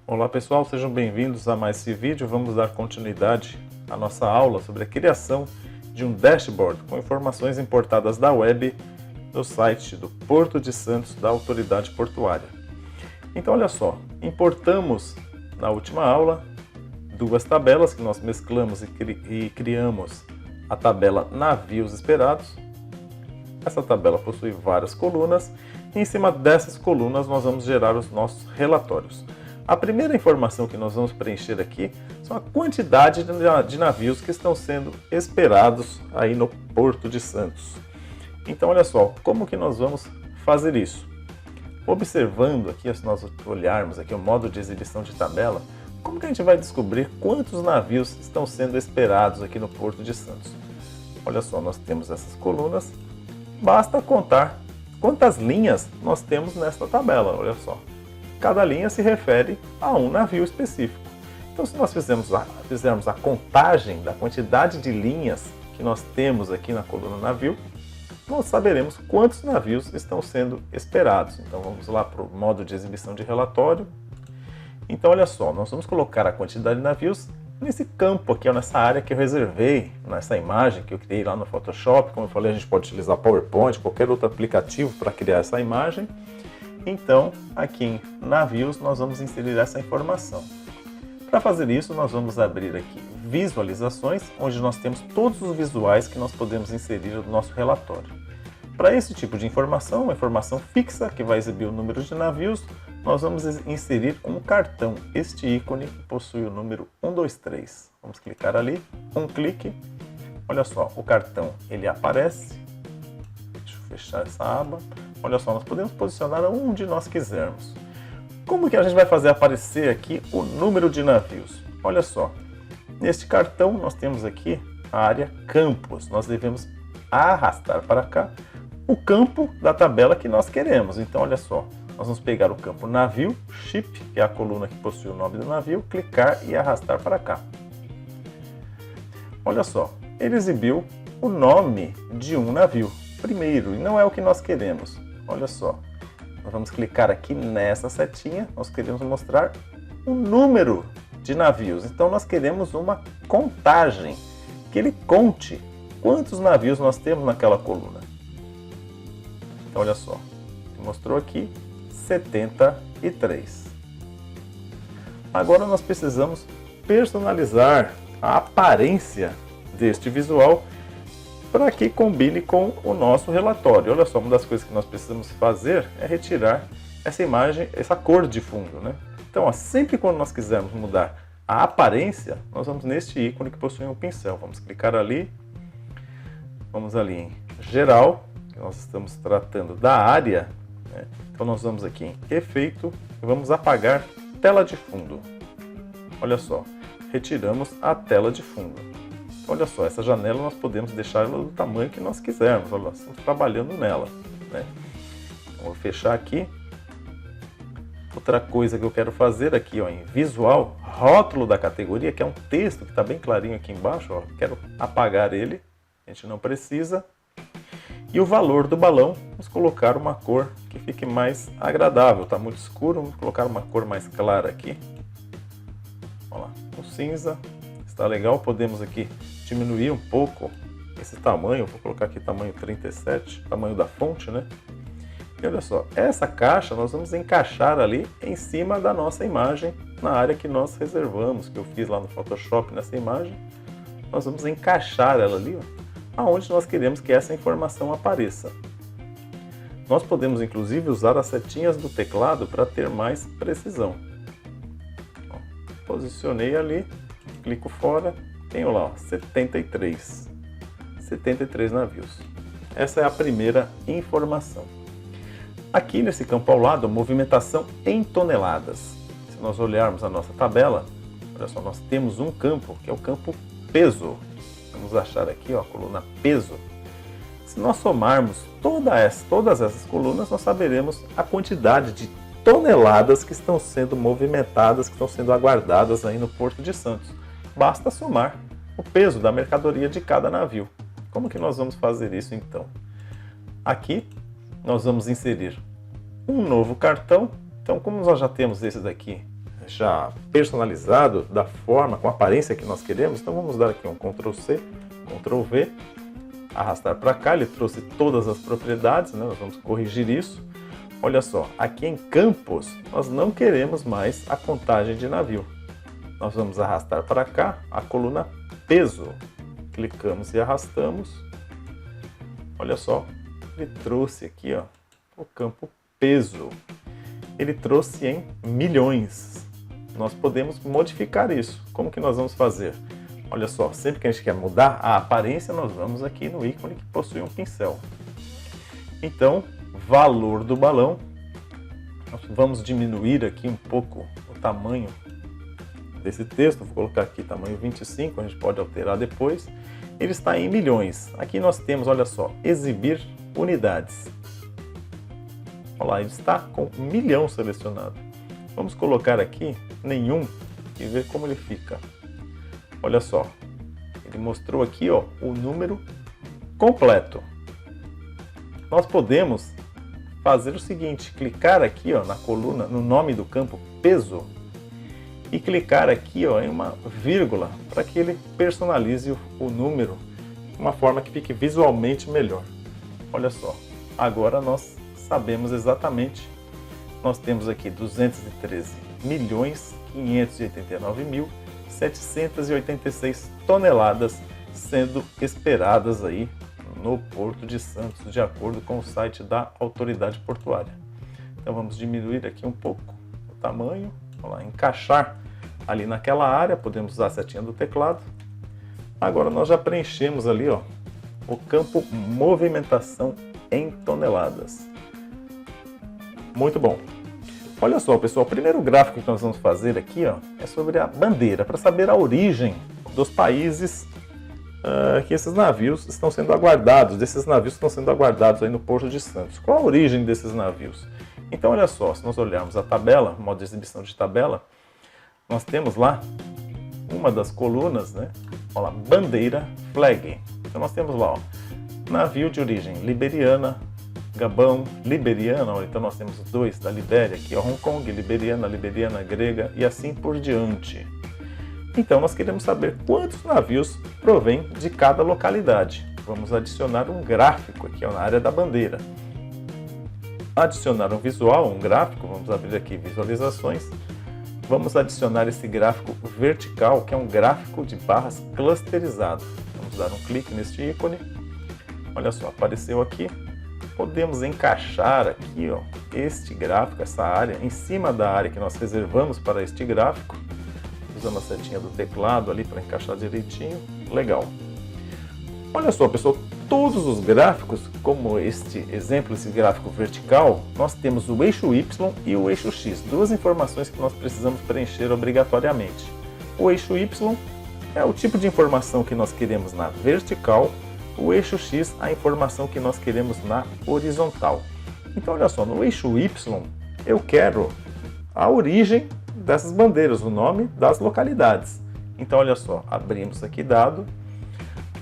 Olá pessoal, sejam bem-vindos a mais esse vídeo. Vamos dar continuidade à nossa aula sobre a criação de um dashboard com informações importadas da web no site do Porto de Santos da Autoridade Portuária. Então olha só, importamos na última aula duas tabelas que nós mesclamos e criamos a tabela navios esperados. Essa tabela possui várias colunas e em cima dessas colunas nós vamos gerar os nossos relatórios. A primeira informação que nós vamos preencher aqui são a quantidade de navios que estão sendo esperados aí no Porto de Santos. Então olha só, como que nós vamos fazer isso? Observando aqui, se nós olharmos aqui o modo de exibição de tabela, como que a gente vai descobrir quantos navios estão sendo esperados aqui no Porto de Santos? Olha só, nós temos essas colunas, basta contar quantas linhas nós temos nesta tabela, olha só. Cada linha se refere a um navio específico. Então, se nós fizermos a contagem da quantidade de linhas que nós temos aqui na coluna navio, nós saberemos quantos navios estão sendo esperados. Então, vamos lá para o modo de exibição de relatório. Então, olha só, nós vamos colocar a quantidade de navios nesse campo aqui, nessa área que eu reservei, nessa imagem que eu criei lá no Photoshop. Como eu falei, a gente pode utilizar PowerPoint, qualquer outro aplicativo para criar essa imagem. Então, aqui em navios, nós vamos inserir essa informação. Para fazer isso, nós vamos abrir aqui visualizações, onde nós temos todos os visuais que nós podemos inserir no nosso relatório. Para esse tipo de informação, uma informação fixa que vai exibir o número de navios, nós vamos inserir um cartão. Este ícone possui o número 123. Vamos clicar ali, um clique. Olha só, o cartão ele aparece. Deixa eu fechar essa aba. Olha só, nós podemos posicionar onde nós quisermos. Como que a gente vai fazer aparecer aqui o número de navios? Olha só, neste cartão nós temos aqui a área campos. Nós devemos arrastar para cá o campo da tabela que nós queremos. Então, olha só, nós vamos pegar o campo navio, ship, que é a coluna que possui o nome do navio, clicar e arrastar para cá. Olha só, ele exibiu o nome de um navio primeiro, e não é o que nós queremos. Olha só, nós vamos clicar aqui nessa setinha, nós queremos mostrar o número de navios. Então nós queremos uma contagem, que ele conte quantos navios nós temos naquela coluna. Então olha só, ele mostrou aqui 73. Agora nós precisamos personalizar a aparência deste visual para que combine com o nosso relatório. Olha só, uma das coisas que nós precisamos fazer é retirar essa imagem, essa cor de fundo, né? Então, ó, sempre quando nós quisermos mudar a aparência, nós vamos neste ícone que possui um pincel. Vamos clicar ali, vamos ali em geral, que nós estamos tratando da área, né? Então nós vamos aqui em efeito e vamos apagar tela de fundo. Olha só, retiramos a tela de fundo. Olha só, essa janela nós podemos deixar ela do tamanho que nós quisermos. Olha, estamos trabalhando nela, né? Então, vou fechar aqui. Outra coisa que eu quero fazer aqui, ó, em visual, rótulo da categoria, que é um texto que está bem clarinho aqui embaixo. Ó, quero apagar ele, a gente não precisa. E o valor do balão, vamos colocar uma cor que fique mais agradável. Está muito escuro, vamos colocar uma cor mais clara aqui. Olha lá, um cinza. Está legal, podemos aqui diminuir um pouco esse tamanho, vou colocar aqui tamanho 37, tamanho da fonte, né? E olha só, essa caixa nós vamos encaixar ali em cima da nossa imagem, na área que nós reservamos, que eu fiz lá no Photoshop nessa imagem. Nós vamos encaixar ela ali, ó, aonde nós queremos que essa informação apareça. Nós podemos inclusive usar as setinhas do teclado para ter mais precisão. Ó, posicionei ali. Clico fora, tenho lá, ó, 73 navios. Essa é a primeira informação. Aqui nesse campo ao lado, movimentação em toneladas. Se nós olharmos a nossa tabela, olha só, nós temos um campo, que é o campo peso. Vamos achar aqui, ó, a coluna peso. Se nós somarmos todas essas colunas, nós saberemos a quantidade de toneladas que estão sendo movimentadas, que estão sendo aguardadas aí no Porto de Santos. Basta somar o peso da mercadoria de cada navio. Como que nós vamos fazer isso então? Aqui nós vamos inserir um novo cartão. Então, como nós já temos esse daqui já personalizado da forma, com a aparência que nós queremos. Então vamos dar aqui um Ctrl C, Ctrl V, arrastar para cá. Ele trouxe todas as propriedades, né? Nós vamos corrigir isso. Olha só, aqui em campos nós não queremos mais a contagem de navio. Nós vamos arrastar para cá a coluna peso. Clicamos e arrastamos. Olha só, ele trouxe aqui, ó, o campo peso. Ele trouxe em milhões. Nós podemos modificar isso. Como que nós vamos fazer? Olha só, sempre que a gente quer mudar a aparência, nós vamos aqui no ícone que possui um pincel. Então, valor do balão. Nós vamos diminuir aqui um pouco o tamanho desse texto. Vou colocar aqui tamanho 25, a gente pode alterar depois. Ele está em milhões. Aqui nós temos, olha só, exibir unidades. Olha lá, ele está com 1 milhão selecionado. Vamos colocar aqui nenhum e ver como ele fica. Olha só, ele mostrou aqui, ó, o número completo. Nós podemos fazer o seguinte, clicar aqui, ó, na coluna, no nome do campo peso, e clicar aqui, ó, em uma vírgula, para que ele personalize o número de uma forma que fique visualmente melhor. Olha só, agora nós sabemos exatamente. Nós temos aqui 213.589.786 toneladas sendo esperadas aí no Porto de Santos, de acordo com o site da autoridade portuária. Então vamos diminuir aqui um pouco o tamanho, vamos lá, encaixar ali naquela área, podemos usar a setinha do teclado. Agora nós já preenchemos ali, ó, o campo movimentação em toneladas. Muito bom. Olha só, pessoal, o primeiro gráfico que nós vamos fazer aqui, ó, é sobre a bandeira, para saber a origem dos países que esses navios estão sendo aguardados, aí no Porto de Santos. Qual a origem desses navios? Então, olha só, se nós olharmos a tabela, modo de exibição de tabela, nós temos lá uma das colunas, né? Olha lá, bandeira, flag. Então nós temos lá, ó, navio de origem liberiana, Gabão, liberiana, ó, então nós temos dois da Libéria aqui, ó, Hong Kong, liberiana, grega e assim por diante. Então nós queremos saber quantos navios provém de cada localidade. Vamos adicionar um gráfico aqui, ó, na área da bandeira. Adicionar um visual, um gráfico, vamos abrir aqui visualizações. Vamos adicionar esse gráfico vertical, que é um gráfico de barras clusterizado. Vamos dar um clique neste ícone. Olha só, apareceu aqui. Podemos encaixar aqui, ó, este gráfico, essa área, em cima da área que nós reservamos para este gráfico. Usando a setinha do teclado ali para encaixar direitinho. Legal. Olha só, pessoal, todos os gráficos, como este exemplo, esse gráfico vertical, nós temos o eixo Y e o eixo X, duas informações que nós precisamos preencher obrigatoriamente. O eixo Y é o tipo de informação que nós queremos na vertical, o eixo X, a informação que nós queremos na horizontal. Então, olha só, no eixo Y, eu quero a origem dessas bandeiras, o nome das localidades. Então, olha só, abrimos aqui dado,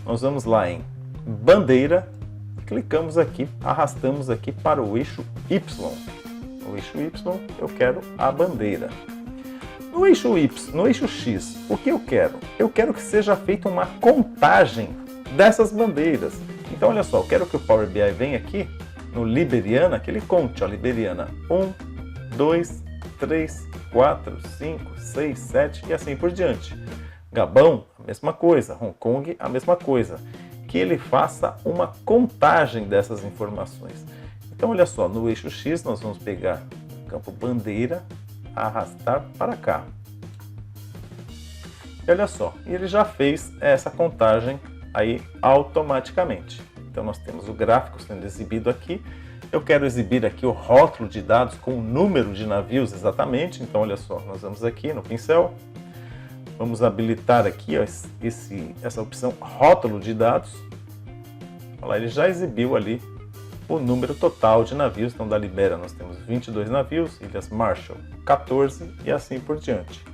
nós vamos lá em bandeira, clicamos aqui, arrastamos aqui para o eixo Y. No eixo Y, eu quero a bandeira. No eixo Y, no eixo X, o que eu quero? Eu quero que seja feita uma contagem dessas bandeiras. Então, olha só, eu quero que o Power BI venha aqui no Liberiana, que ele conte, ó, Liberiana 1, 2, 3, 4, 5, 6, 7 e assim por diante. Gabão, a mesma coisa. Hong Kong, a mesma coisa. Que ele faça uma contagem dessas informações. Então, olha só, no eixo X nós vamos pegar o campo bandeira, arrastar para cá. E olha só, ele já fez essa contagem aí automaticamente. Então nós temos o gráfico sendo exibido aqui. Eu quero exibir aqui o rótulo de dados com o número de navios exatamente. Então olha só, nós vamos aqui no pincel. Vamos habilitar aqui, ó, essa opção rótulo de dados. Olha lá, ele já exibiu ali o número total de navios. Então da Libéria nós temos 22 navios, Ilhas Marshall 14 e assim por diante.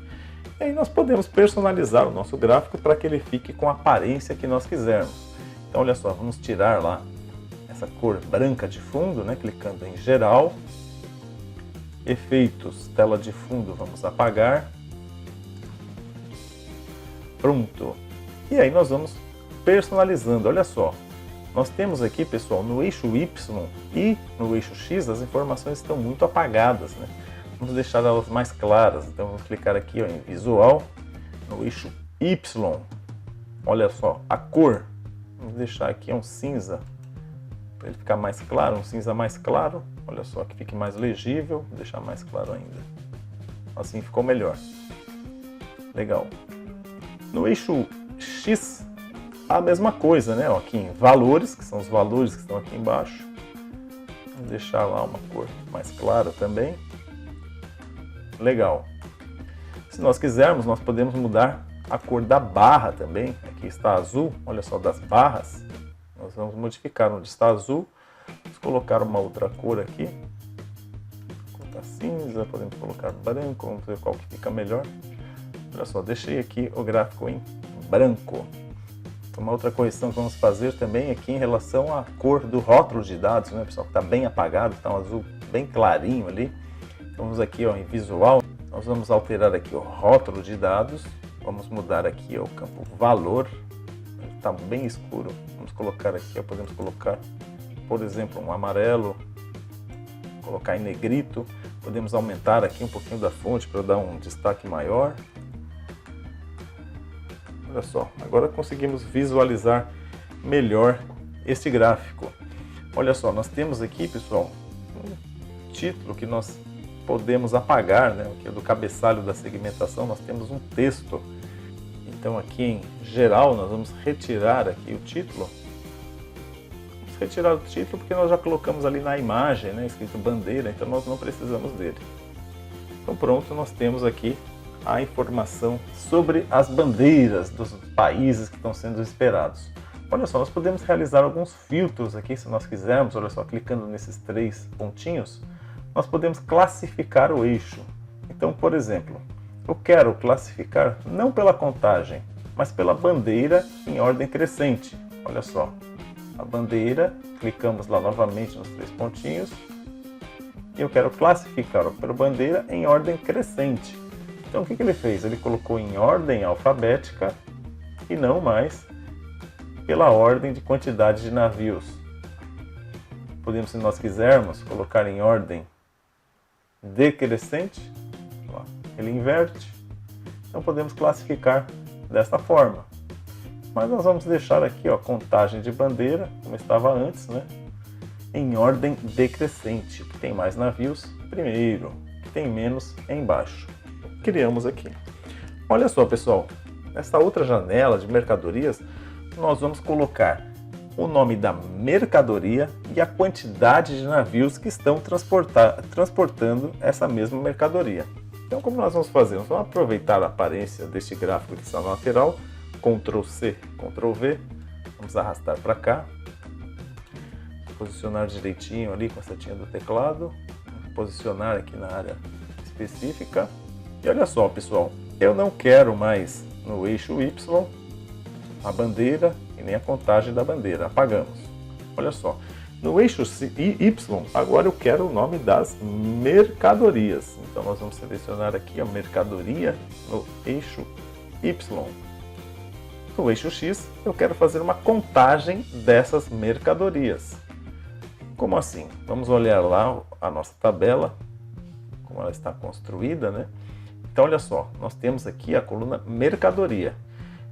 E aí nós podemos personalizar o nosso gráfico para que ele fique com a aparência que nós quisermos. Então olha só, vamos tirar lá essa cor branca de fundo, né, clicando em geral. Efeitos, tela de fundo, vamos apagar. Pronto. E aí nós vamos personalizando, olha só. Nós temos aqui, pessoal, no eixo Y e no eixo X as informações estão muito apagadas, né? Vamos deixar elas mais claras, então vamos clicar aqui ó, em visual, no eixo Y. Olha só, a cor, vamos deixar aqui um cinza, para ele ficar mais claro, um cinza mais claro. Olha só, que fique mais legível, vou deixar mais claro ainda. Assim ficou melhor. Legal. No eixo X, a mesma coisa, né? Ó, aqui em valores, que são os valores que estão aqui embaixo. Vamos deixar lá uma cor mais clara também. Legal. Se nós quisermos, nós podemos mudar a cor da barra também. Aqui está azul, olha só, das barras. Nós vamos modificar onde está azul. Vamos colocar uma outra cor aqui. Vou colocar cinza, podemos colocar branco, vamos ver qual que fica melhor. Olha só, deixei aqui o gráfico em branco. Uma outra correção que vamos fazer também aqui em relação à cor do rótulo de dados, né, pessoal? Que está bem apagado, está um azul bem clarinho ali. Então vamos aqui ó, em visual, nós vamos alterar aqui o rótulo de dados. Vamos mudar aqui ó, o campo valor. Está bem escuro. Vamos colocar aqui, ó, podemos colocar, por exemplo, um amarelo. Colocar em negrito. Podemos aumentar aqui um pouquinho da fonte para dar um destaque maior. Olha só, agora conseguimos visualizar melhor este gráfico. Olha só, nós temos aqui, pessoal, um título que nós podemos apagar, né? Aqui do cabeçalho da segmentação nós temos um texto. Então aqui em geral nós vamos retirar aqui o título. Vamos retirar o título porque nós já colocamos ali na imagem, né, escrito bandeira, então nós não precisamos dele. Então pronto, nós temos aqui a informação sobre as bandeiras dos países que estão sendo esperados. Olha só, nós podemos realizar alguns filtros aqui, se nós quisermos. Olha só, clicando nesses 3 pontinhos, nós podemos classificar o eixo. Então, por exemplo, eu quero classificar não pela contagem, mas pela bandeira em ordem crescente. Olha só, a bandeira, clicamos lá novamente nos 3 pontinhos, e eu quero classificar pela bandeira em ordem crescente. Então o que ele fez? Ele colocou em ordem alfabética e não mais pela ordem de quantidade de navios. Podemos, se nós quisermos, colocar em ordem decrescente. Ele inverte. Então podemos classificar desta forma. Mas nós vamos deixar aqui ó, contagem de bandeira, como estava antes, né? Em ordem decrescente. Que tem mais navios primeiro, que tem menos embaixo. Criamos aqui. Olha só, pessoal, nesta outra janela de mercadorias, nós vamos colocar o nome da mercadoria e a quantidade de navios que estão transportando essa mesma mercadoria. Então, como nós vamos fazer? Nós vamos aproveitar a aparência deste gráfico que está na lateral, Ctrl C, Ctrl V, vamos arrastar para cá, posicionar direitinho ali com a setinha do teclado, posicionar aqui na área específica. E olha só, pessoal, eu não quero mais no eixo Y a bandeira e nem a contagem da bandeira. Apagamos. Olha só, no eixo Y, agora eu quero o nome das mercadorias. Então nós vamos selecionar aqui a mercadoria no eixo Y. No eixo X, eu quero fazer uma contagem dessas mercadorias. Como assim? Vamos olhar lá a nossa tabela, como ela está construída, né? Então, olha só, nós temos aqui a coluna mercadoria.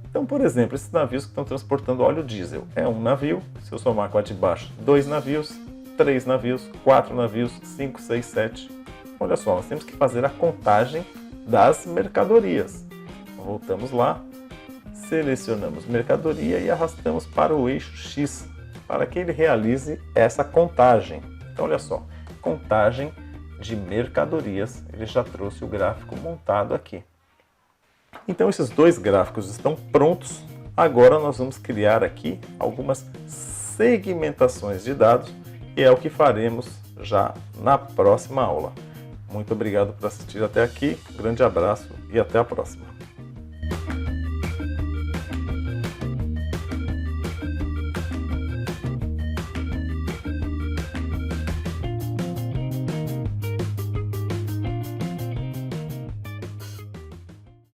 Então, por exemplo, esses navios que estão transportando óleo diesel. É um navio, se eu somar com a de baixo, 2 navios, 3 navios, 4 navios, 5, 6, 7. Olha só, nós temos que fazer a contagem das mercadorias. Voltamos lá, selecionamos mercadoria e arrastamos para o eixo X, para que ele realize essa contagem. Então, olha só, contagem de mercadorias, ele já trouxe o gráfico montado aqui. Então esses 2 gráficos estão prontos. Agora nós vamos criar aqui algumas segmentações de dados e é o que faremos já na próxima aula. Muito obrigado por assistir até aqui, grande abraço e até a próxima.